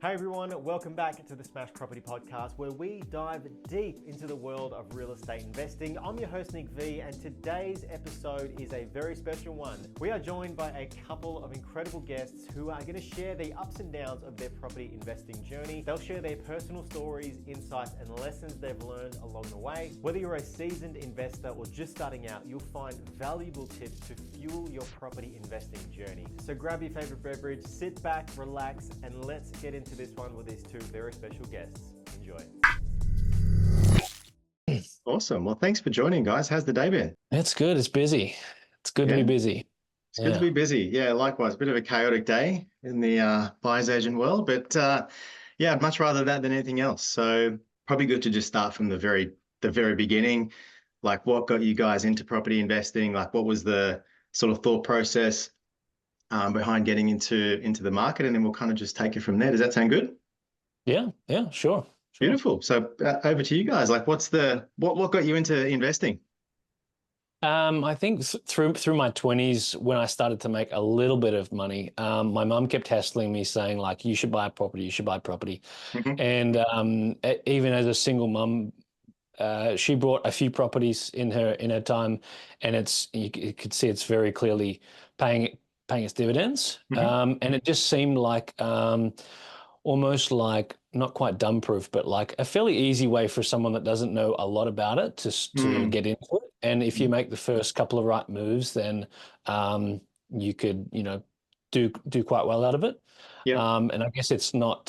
Hey everyone, welcome back to the Smash Property Podcast where we dive deep into the world of real estate investing. I'm your host Nick V, and today's episode is a very special one. We are joined by a couple of incredible guests who are going to share the ups and downs of their property investing journey. They'll share their personal stories, insights and lessons they've learned along the way. Whether you're a seasoned investor or just starting out, you'll find valuable tips to fuel your property investing journey. So grab your favorite beverage, sit back, relax, and let's get into this one with these two very special guests. Enjoy. Awesome. Well, thanks for joining, guys. How's the day been? It's good. It's busy. It's good to be busy. It's good to be busy. Yeah, likewise. Bit of a chaotic day in the buyer's agent world, but yeah, I'd much rather that than anything else. So probably good to just start from the very beginning. Like, what got you guys into property investing? Like, what was the sort of thought process behind getting into the market, and then we'll kind of just take it from there. Does that sound good? Yeah, sure. Beautiful. So over to you guys. Like, what got you into investing? I think through my 20s, when I started to make a little bit of money, my mum kept hassling me saying, like, you should buy a property, you should buy property. Mm-hmm. And even as a single mum, she bought a few properties in her time, and you could see it's very clearly paying its dividends. Mm-hmm. And it just seemed like almost like not quite dumb-proof, but like a fairly easy way for someone that doesn't know a lot about it to get into it. And if you make the first couple of right moves, then you could, do quite well out of it. Yeah. And I guess it's not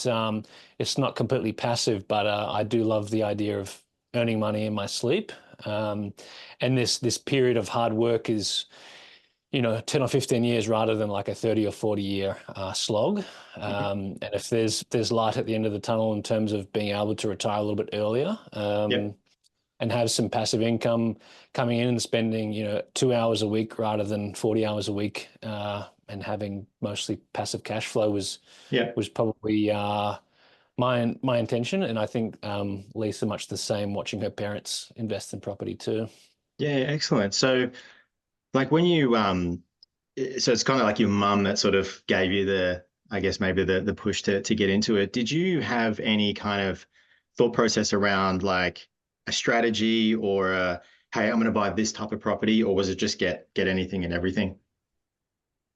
completely passive, but I do love the idea of earning money in my sleep. And this period of hard work is, 10 or 15 years rather than like a 30 or 40 year slog. And if there's light at the end of the tunnel in terms of being able to retire a little bit earlier, and have some passive income coming in and spending, 2 hours a week rather than 40 hours a week, and having mostly passive cash flow was probably my intention. And I think Lisa much the same, watching her parents invest in property too. Yeah, excellent. So like when you so it's kind of like your mum that sort of gave you the push to get into it. Did you have any kind of thought process around like a strategy or hey, I'm going to buy this type of property, or was it just get anything and everything?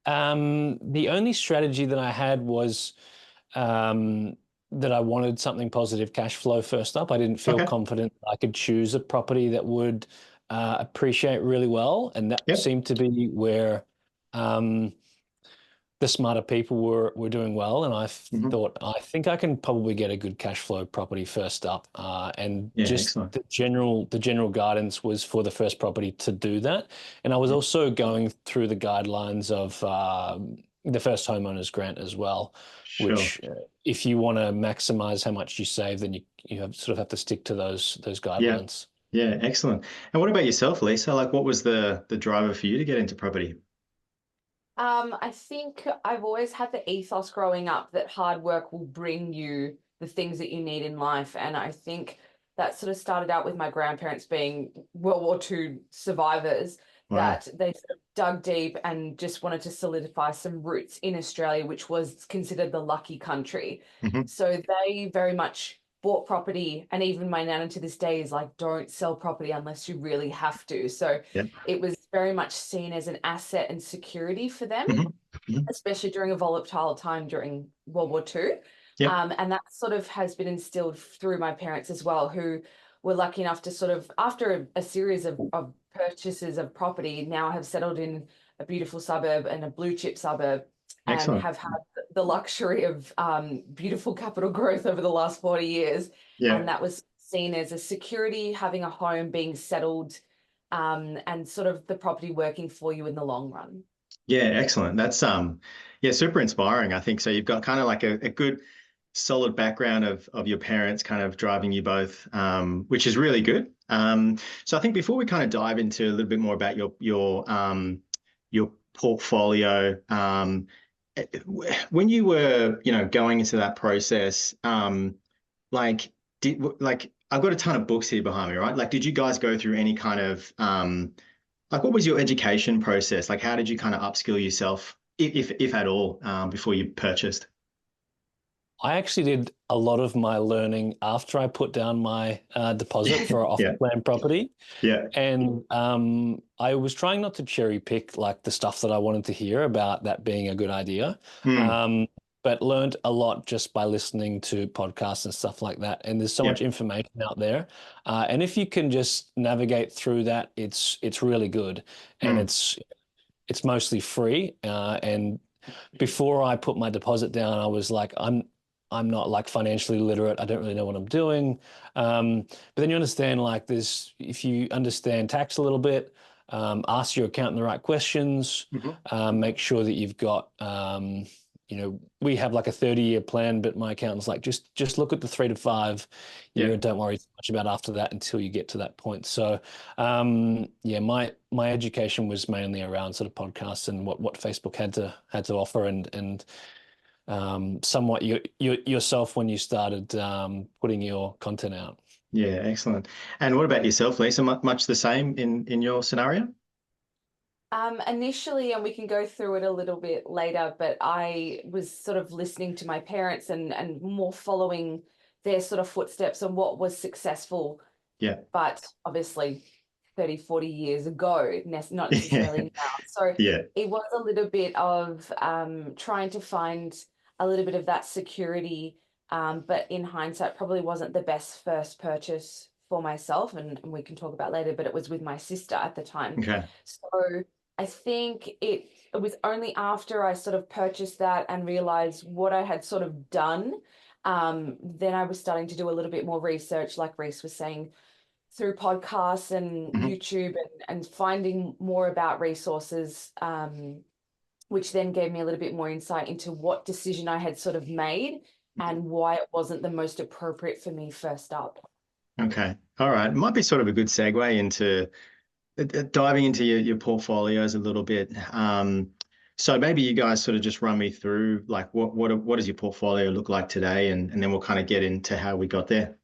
The only strategy that I had was that I wanted something positive cash flow first up. I didn't feel confident I could choose a property that would appreciate really well, and that seemed to be where the smarter people were doing well. And I thought, I think I can probably get a good cash flow property first up. Excellent. The general guidance was for the first property to do that. And I was also going through the guidelines of the first homeowners grant as well, which if you want to maximize how much you save, then you have to stick to those guidelines. Yeah, excellent. And what about yourself, Lisa? Like, what was the driver for you to get into property? I think I've always had the ethos growing up that hard work will bring you the things that you need in life. And I think that sort of started out with my grandparents being World War II survivors, that they sort of dug deep and just wanted to solidify some roots in Australia, which was considered the lucky country. So they very much bought property, and even my nana to this day is like, don't sell property unless you really have to. So it was very much seen as an asset and security for them, especially during a volatile time during World War II. And that sort of has been instilled through my parents as well, who were lucky enough to sort of, after a series of purchases of property, now have settled in a beautiful suburb and a blue chip suburb. Excellent. And have had the luxury of beautiful capital growth over the last 40 years. And that was seen as a security, having a home, being settled, and sort of the property working for you in the long run. Yeah, excellent. That's super inspiring, I think. So you've got kind of like a good solid background of your parents kind of driving you both, which is really good. So I think before we kind of dive into a little bit more about your portfolio, when you were, going into that process, I've got a ton of books here behind me, right? Like, did you guys go through any kind of, what was your education process? Like, how did you kind of upskill yourself, if at all, before you purchased? I actually did a lot of my learning after I put down my deposit for an off-plan property. Yeah. And I was trying not to cherry pick like the stuff that I wanted to hear about that being a good idea. But learned a lot just by listening to podcasts and stuff like that. And there's so much information out there. And if you can just navigate through that, it's really good. And it's mostly free. And before I put my deposit down, I was like, I'm not like financially literate. I don't really know what I'm doing. But then you understand like this, if you understand tax a little bit, ask your accountant the right questions, make sure that you've got, we have like a 30-year plan, but my accountant's like, just look at the 3 to 5 year and don't worry too much about after that until you get to that point. So, my education was mainly around sort of podcasts and what Facebook had to offer and somewhat yourself when you started putting your content out. Yeah, excellent. And what about yourself, Lisa? Much the same in your scenario? Initially, and we can go through it a little bit later, but I was sort of listening to my parents and more following their sort of footsteps on what was successful. Yeah. But obviously 30, 40 years ago, not necessarily now. So it was a little bit of trying to find a little bit of that security, but in hindsight, probably wasn't the best first purchase for myself, and we can talk about later, but it was with my sister at the time. Okay. So I think it was only after I sort of purchased that and realized what I had sort of done, then I was starting to do a little bit more research, like Reese was saying, through podcasts and YouTube and finding more about resources, which then gave me a little bit more insight into what decision I had sort of made and why it wasn't the most appropriate for me first up. Okay. All right. It might be sort of a good segue into diving into your portfolios a little bit. So maybe you guys sort of just run me through like what does your portfolio look like today, and then we'll kind of get into how we got there.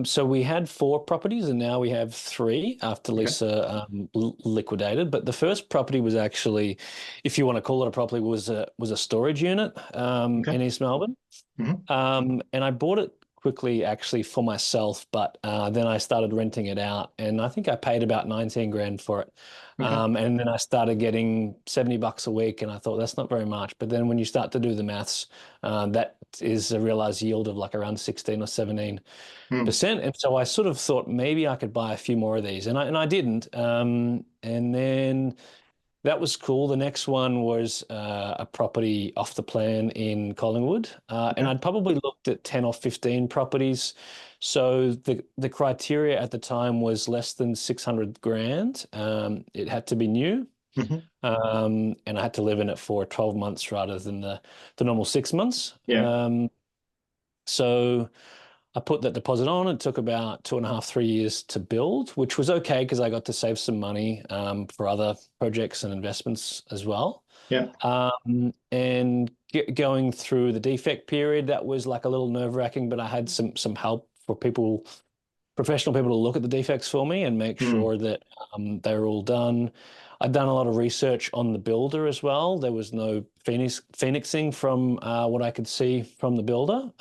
So we had 4 properties and now we have 3 after Lisa liquidated. But the first property was actually, if you want to call it a property, was a storage unit in East Melbourne. And I bought it quickly actually for myself, but then I started renting it out and I think I paid about 19 grand for it. And then I started getting $70 a week and I thought that's not very much. But then when you start to do the maths, that is a realized yield of like around 16 or 17%. And so I sort of thought maybe I could buy a few more of these and I didn't. And then that was cool. The next one was a property off the plan in Collingwood. And I'd probably looked at 10 or 15 properties. So the criteria at the time was less than 600 grand. It had to be new. And I had to live in it for 12 months rather than the normal 6 months. So I put that deposit on. It took about 2.5, 3 years to build, which was okay because I got to save some money for other projects and investments as well. And going through the defect period, that was like a little nerve-wracking, but I had some help for professional people to look at the defects for me and make sure that they were all done. I'd done a lot of research on the builder as well. There was no phoenixing from what I could see from the builder.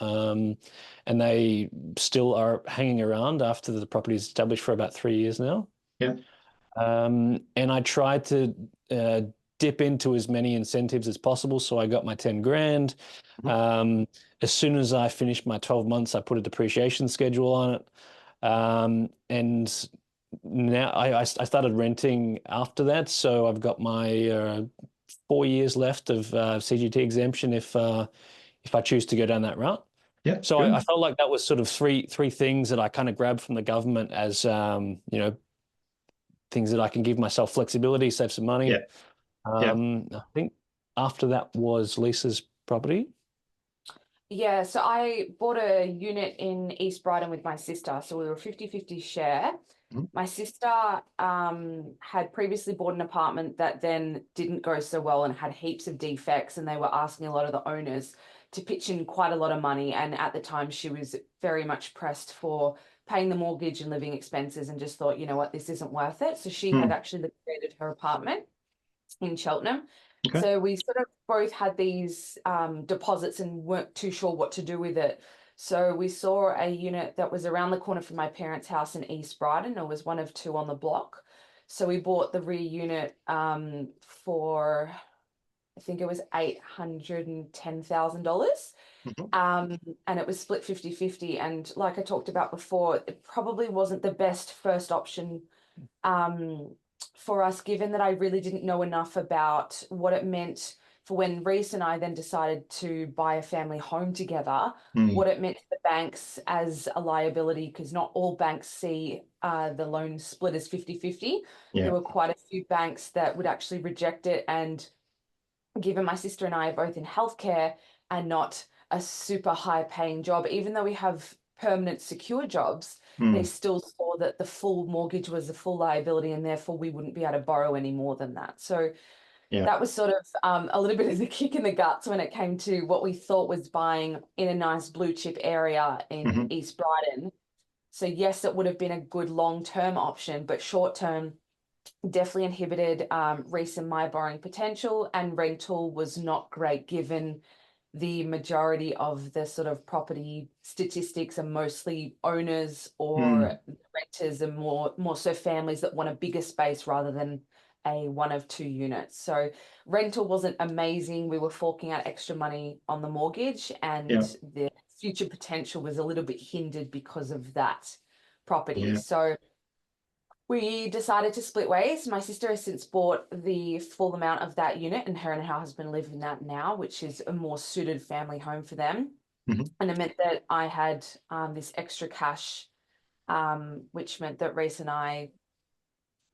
And they still are hanging around after the property is established for about 3 years now. And I tried to dip into as many incentives as possible. So I got my 10 grand. As soon as I finished my 12 months, I put a depreciation schedule on it. And now I started renting after that. So I've got my 4 years left of CGT exemption if I choose to go down that route. So I felt like that was sort of three things that I kind of grabbed from the government as, things that I can give myself flexibility, save some money. I think after that was Lisa's property. Yeah, so I bought a unit in East Brighton with my sister. So we were 50-50 share. My sister had previously bought an apartment that then didn't go so well and had heaps of defects, and they were asking a lot of the owners to pitch in quite a lot of money. And at the time, she was very much pressed for paying the mortgage and living expenses and just thought, you know what, this isn't worth it. So she had actually liquidated her apartment in Cheltenham. So we sort of both had these deposits and weren't too sure what to do with it. So we saw a unit that was around the corner from my parents' house in East Brighton. It was one of two on the block. So we bought the rear unit for, I think it was $810,000. And it was split 50-50. And like I talked about before, it probably wasn't the best first option for us, given that I really didn't know enough about what it meant for when Reese and I then decided to buy a family home together, what it meant to the banks as a liability, because not all banks see the loan split as 50-50. There were quite a few banks that would actually reject it. And given my sister and I are both in healthcare and not a super high paying job, even though we have permanent secure jobs, they still saw that the full mortgage was the full liability, and therefore we wouldn't be able to borrow any more than that. So that was sort of a little bit of the kick in the guts when it came to what we thought was buying in a nice blue chip area in East Brighton. So yes, it would have been a good long-term option, but short-term definitely inhibited Reese and my borrowing potential, and rental was not great given the majority of the sort of property statistics are mostly owners or renters, and more so families that want a bigger space rather than a one of two units. So rental wasn't amazing. We were forking out extra money on the mortgage, and the future potential was a little bit hindered because of that property. So we decided to split ways. My sister has since bought the full amount of that unit, and her husband live in that now, which is a more suited family home for them. And it meant that I had this extra cash, which meant that Reese and I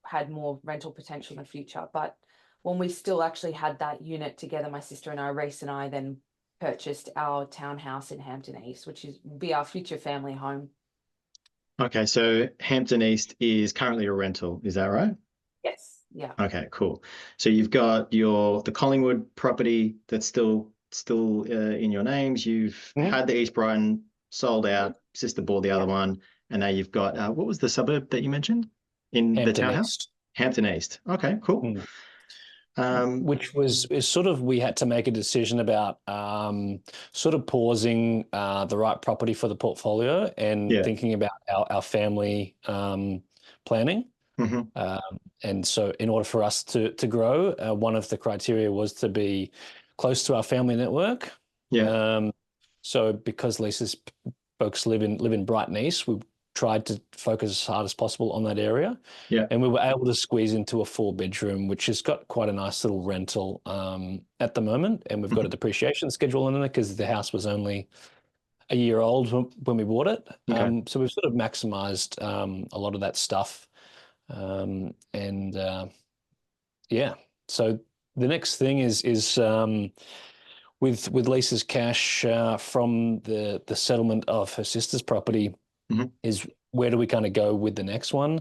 had more rental potential in the future. But when we still actually had that unit together, my sister and I, Reese and I, then purchased our townhouse in Hampton East, which will be our future family home. Okay, so Hampton East is currently a rental, is that right? Yes. Yeah. Okay, cool. So you've got the Collingwood property that's still in your names. You've had the East Brighton sold out. Sister bought the other one, and now you've got what was the suburb that you mentioned in the townhouse? East. Hampton East. Okay, cool. Which is sort of, we had to make a decision about sort of pausing the right property for the portfolio and thinking about our family planning. And so in order for us to grow, one of the criteria was to be close to our family network. So because Lisa's folks live in Brighton East, we tried to focus as hard as possible on that area. And we were able to squeeze into a 4-bedroom, which has got quite a nice little rental at the moment. And we've got a depreciation schedule in it because the house was only a year old when we bought it. So we've sort of maximized a lot of that stuff. So the next thing is with Lisa's cash from the settlement of her sister's property, is where do we kind of go with the next one?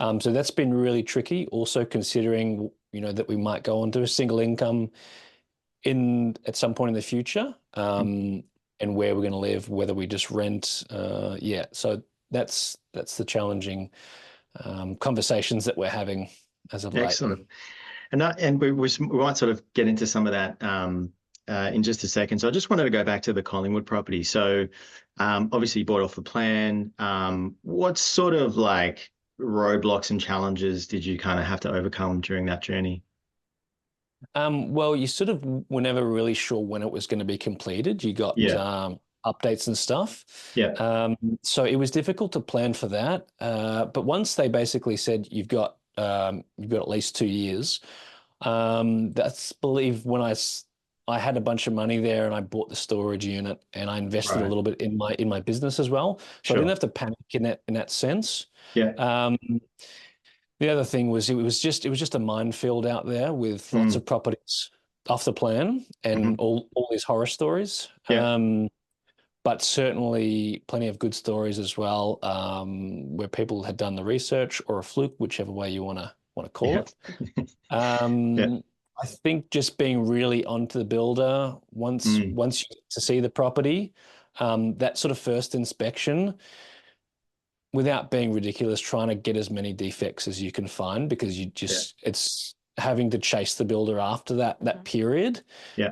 So that's been really tricky. Also considering, that we might go onto a single income at some point in the future, and where we're going to live, whether we just rent. So that's the challenging conversations that we're having as of late. Excellent. And we might sort of get into some of that in just a second. So I just wanted to go back to the Collingwood property. So obviously you bought off the plan. What sort of like roadblocks and challenges did you kind of have to overcome during that journey? Well, you sort of were never really sure when it was going to be completed. You got updates and stuff. So it was difficult to plan for that. But once they basically said you've got at least 2 years, that's believe when I had a bunch of money there and I bought the storage unit and I invested a little bit in my business as well. So I didn't have to panic in that sense. The other thing was it was just a minefield out there with lots of properties off the plan and all these horror stories. But certainly plenty of good stories as well, where people had done the research or a fluke, whichever way you want to call it. I think just being really onto the builder once you get to see the property, that sort of first inspection, without being ridiculous, trying to get as many defects as you can find, because you just it's having to chase the builder after that period Yeah.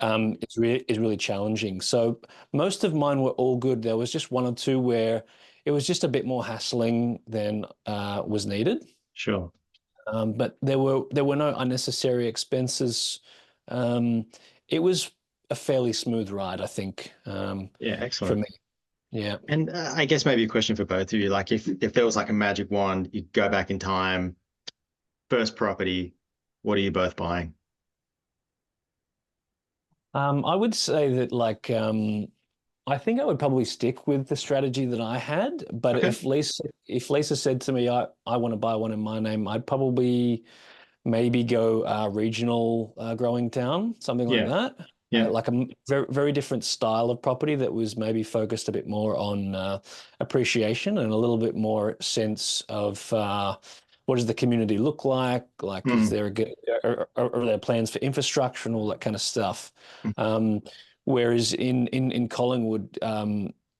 is really challenging. So most of mine were all good. There was just one or two where it was just a bit more hassling than was needed. Sure. But there were no unnecessary expenses. It was a fairly smooth ride, I think, Yeah, for excellent. me. Yeah. And I guess maybe a question for both of you, like if there was like a magic wand, you go back in time, first property, what are you both buying? I would say that I think I would probably stick with the strategy that I had, but Okay. if Lisa said to me, I want to buy one in my name, I'd probably maybe go regional growing town, something like Yeah. that. Yeah. Like a very, very different style of property that was maybe focused a bit more on appreciation and a little bit more sense of what does the community look like? Like, is Mm. there are there plans for infrastructure and all that kind of stuff? Mm. Um, Whereas in Collingwood,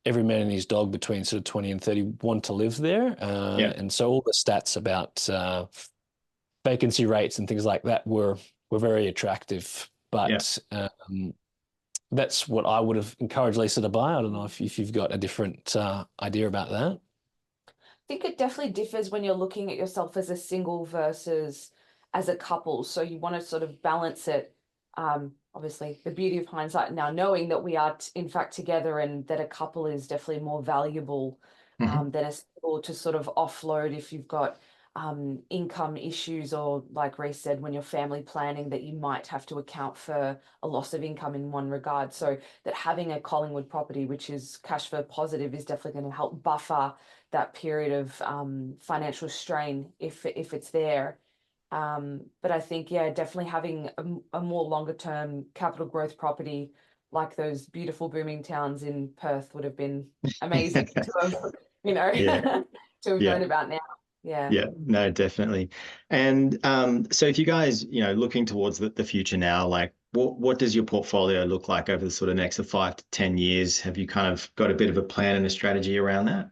every man and his dog between sort of 20 and 30 want to live there. Yeah. And so all the stats about vacancy rates and things like that were very attractive. Yeah. But that's what I would have encouraged Lisa to buy. I don't know if you've got a different idea about that. Think it definitely differs when you're looking at yourself as a single versus as a couple. So you want to sort of balance it. Obviously, the beauty of hindsight now, knowing that we are in fact together and that a couple is definitely more valuable Hmm. than a single, to sort of offload if you've got income issues, or like Reece said, when you're family planning, that you might have to account for a loss of income in one regard. So that having a Collingwood property, which is cash flow positive, is definitely going to help buffer that period of financial strain if it's there. But I think, yeah, definitely having a more longer term capital growth property like those beautiful booming towns in Perth would have been amazing to have, Yeah. to have Yeah. known about now. Yeah. Yeah, no, definitely. And so if you guys, looking towards the future now, like what does your portfolio look like over the sort of next 5 to 10 years? Have you kind of got a bit of a plan and a strategy around that?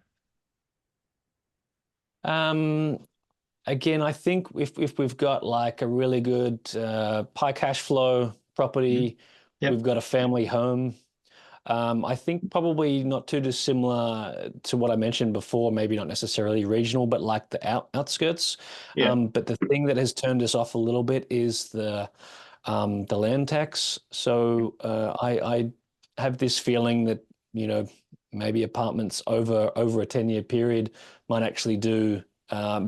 Um, Again, I think if we've got like a really good high cash flow Mhm. property, Yep. we've got a family home. I think probably not too dissimilar to what I mentioned before, maybe not necessarily regional, but like the outskirts. Yeah. But the thing that has turned us off a little bit is the land tax. So I have this feeling that, you know, maybe apartments over a 10-year period might actually do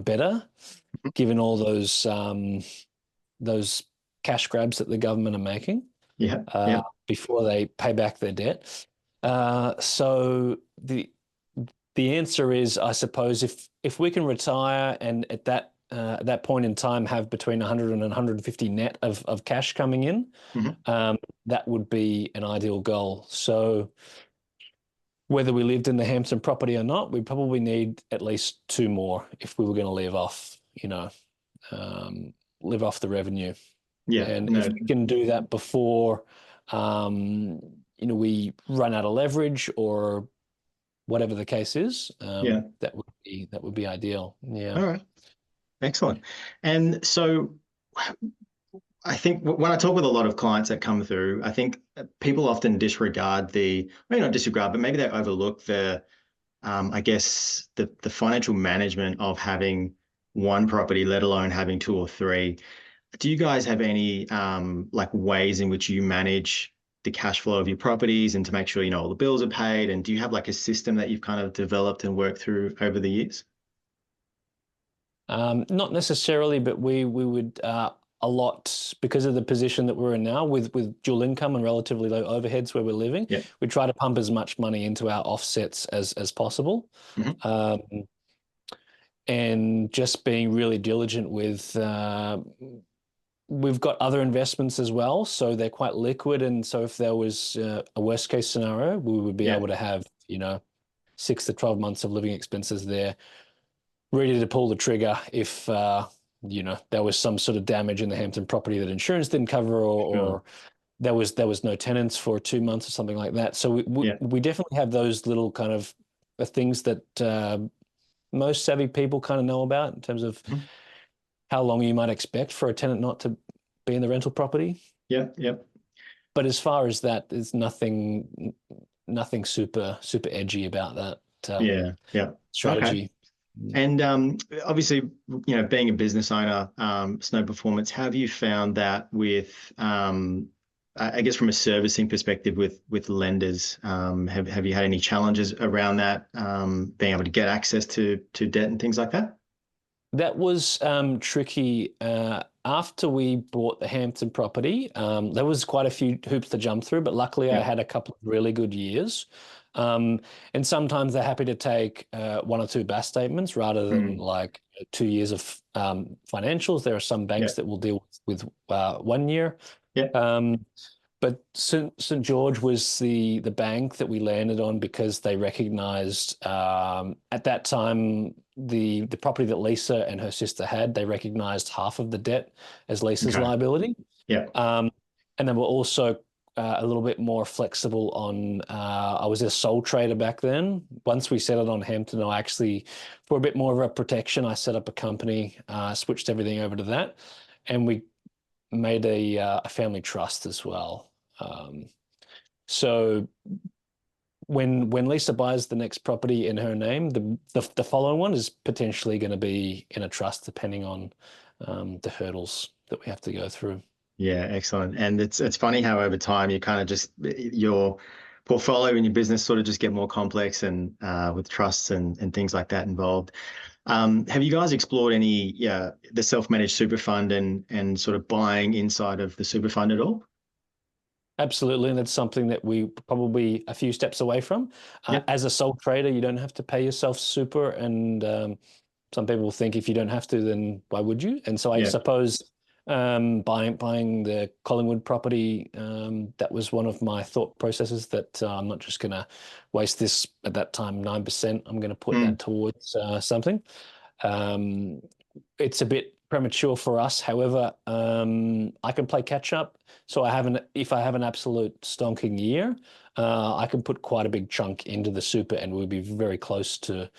better, given all those cash grabs that the government are making Yeah. Yeah. before they pay back their debt. So the answer is, I suppose, if we can retire and at that point in time have between 100 and 150 net of cash coming in, Mhm. that would be an ideal goal. So whether we lived in the Hampton property or not, we probably need at least two more if we were going to live off the revenue. Yeah. And if No. we can do that before, we run out of leverage or whatever the case is, Yeah. that would be ideal. Yeah. All right. Excellent. And so I think when I talk with a lot of clients that come through, I think people often disregard maybe not disregard, but maybe they overlook I guess the financial management of having one property, let alone having two or three. Do you guys have any like ways in which you manage the cash flow of your properties and to make sure all the bills are paid? And do you have like a system that you've kind of developed and worked through over the years? Not necessarily, but we would a lot because of the position that we're in now with dual income and relatively low overheads where we're living. Yeah. We try to pump as much money into our offsets as possible. Mhm. And just being really diligent with we've got other investments as well, so they're quite liquid. And so if there was a worst case scenario, we would be Yeah. able to have 6 to 12 months of living expenses there, ready to pull the trigger if there was some sort of damage in the Hampton property that insurance didn't cover, Sure. or there was no tenants for 2 months or something like that. So Yeah. we definitely have those little kind of things that most savvy people kind of know about in terms of Mhm. how long you might expect for a tenant not to be in the rental property. Yeah, yeah. But as far as that, there's nothing super edgy about that Yeah, yeah. Okay. strategy. And obviously, being a business owner, Snow Performance, how have you found that with, I guess, from a servicing perspective with lenders? Have you had any challenges around that, being able to get access to debt and things like that? That was tricky. After we bought the Hampton property, there was quite a few hoops to jump through, but luckily I Yeah. had a couple of really good years. And sometimes they're happy to take 1 or 2 BAS statements rather than like 2 years of financials. There are some Yeah. banks that will deal with 1 year. Yeah. But St. George was the bank that we landed on because they recognised at that time the property that Lisa and her sister had. They recognised half of the debt as Lisa's Okay. liability. Yeah. And they were also a little bit more flexible on. I was a sole trader back then. Once we settled on Hampton, I actually, for a bit more of a protection, I set up a company, switched everything over to that, and we made a family trust as well. So when Lisa buys the next property in her name, the following one is potentially going to be in a trust, depending on the hurdles that we have to go through. Yeah, excellent. And it's funny how over time you kind of just your portfolio and your business sort of just get more complex and with trusts and things like that involved. Have you guys explored any the self-managed super fund and sort of buying inside of the super fund at all? Absolutely, and that's something that we probably a few steps away from. Yep. As a sole trader, you don't have to pay yourself super, and some people think if you don't have to, then why would you? And so I Yeah. suppose buying the Collingwood property, that was one of my thought processes that I'm not just going to waste this at that time 9%. I'm going to put that towards something. It's a bit premature for us. However, I can play catch up. So if I have an absolute stonking year, I can put quite a big chunk into the super, and we'll be very close to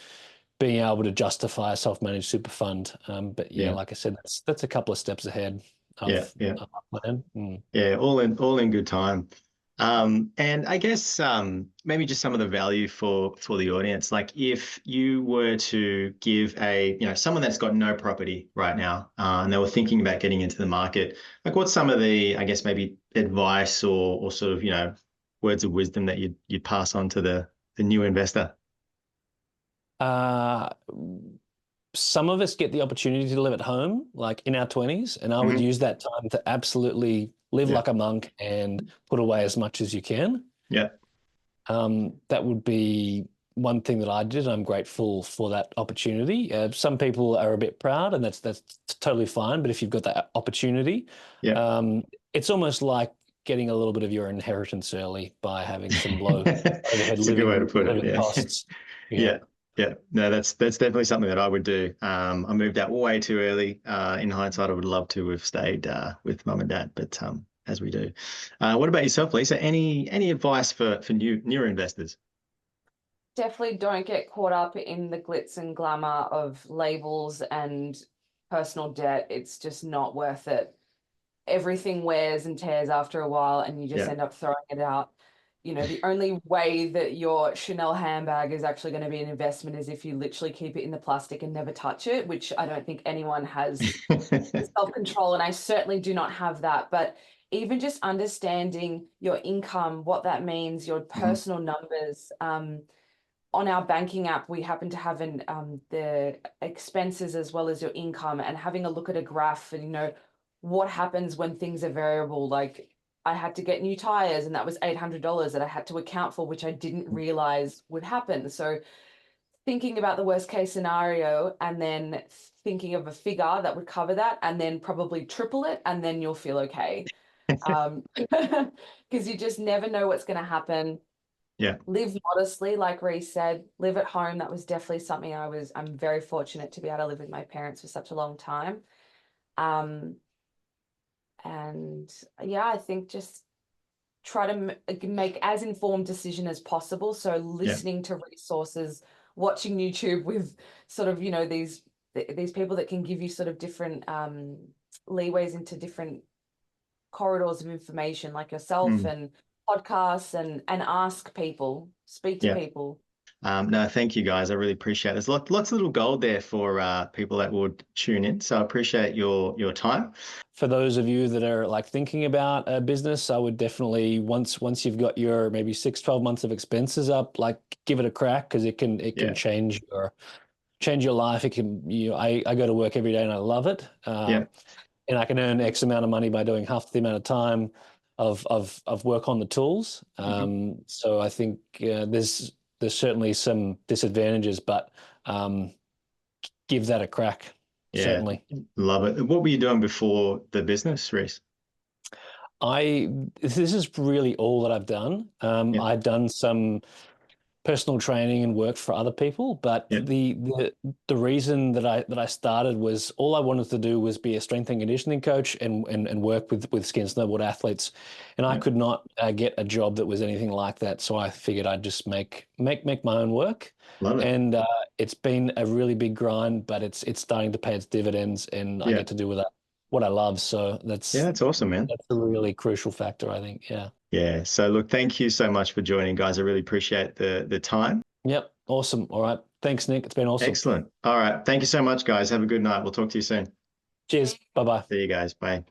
being able to justify a self-managed super fund. But yeah, like I said, that's a couple of steps ahead of my plan. Yeah, all in good time. And I guess maybe just some of the value for the audience. Like if you were to give someone that's got no property right now, and they were thinking about getting into the market, like what's some of the, I guess, maybe advice or sort of, words of wisdom that you'd pass on to the new investor? Some of us get the opportunity to live at home, like in our 20s, and I would use that time to absolutely live like a monk and put away as much as you can. Yeah. That would be one thing that I did. I'm grateful for that opportunity. Some people are a bit proud, and that's totally fine. But if you've got that opportunity, it's almost like getting a little bit of your inheritance early by having some low overhead It's a good way to put it. Yeah. costs. Yeah. Yeah, no, that's definitely something that I would do. I moved out way too early. In hindsight, I would love to have stayed with mum and dad, but as we do. What about yourself, Lisa? Any advice for newer investors? Definitely don't get caught up in the glitz and glamour of labels and personal debt. It's just not worth it. Everything wears and tears after a while, and you just end up throwing it out. The only way that your Chanel handbag is actually going to be an investment is if you literally keep it in the plastic and never touch it, which I don't think anyone has self-control, and I certainly do not have that. But even just understanding your income, what that means, your personal numbers. On our banking app, we happen to have the expenses as well as your income, and having a look at a graph and what happens when things are variable. Like I had to get new tires, and that was $800 that I had to account for, which I didn't realize would happen. So thinking about the worst case scenario and then thinking of a figure that would cover that, and then probably triple it, and then you'll feel okay. Because you just never know what's going to happen. Yeah. Live modestly, like Reece said, live at home. That was definitely something I'm very fortunate to be able to live with my parents for such a long time. And yeah, I think just try to make as informed decision as possible. So listening to resources, watching YouTube with sort of, these people that can give you sort of different leeways into different corridors of information like yourself and podcasts and ask people, speak to Yeah. people. No, thank you guys. I really appreciate it. There's lots of little gold there for people that would tune in. So I appreciate your time. For those of you that are like thinking about a business, I would definitely once you've got your maybe 6-12 months of expenses up, like give it a crack, because it can Yeah. change your life. It can I go to work every day and I love it. Yeah. And I can earn X amount of money by doing half the amount of time of work on the tools. So I think there's certainly some disadvantages, but give that a crack. Yeah. Certainly. Love it. What were you doing before the business, Reese? This is really all that I've done. Yeah. I've done some personal training and worked for other people, but Yeah. the reason that I started was all I wanted to do was be a strength and conditioning coach and work with ski and snowboard athletes, and I could not get a job that was anything like that. So I figured I'd just make my own work. Love it. And it's been a really big grind, but it's starting to pay its dividends, and I get to do with that what I love. So that's awesome, man. That's a really crucial factor, I think. Yeah. Yeah. So look, thank you so much for joining, guys. I really appreciate the time. Yep. Awesome. All right. Thanks, Nick. It's been awesome. Excellent. All right. Thank you so much, guys. Have a good night. We'll talk to you soon. Cheers. Bye-bye. See you guys. Bye.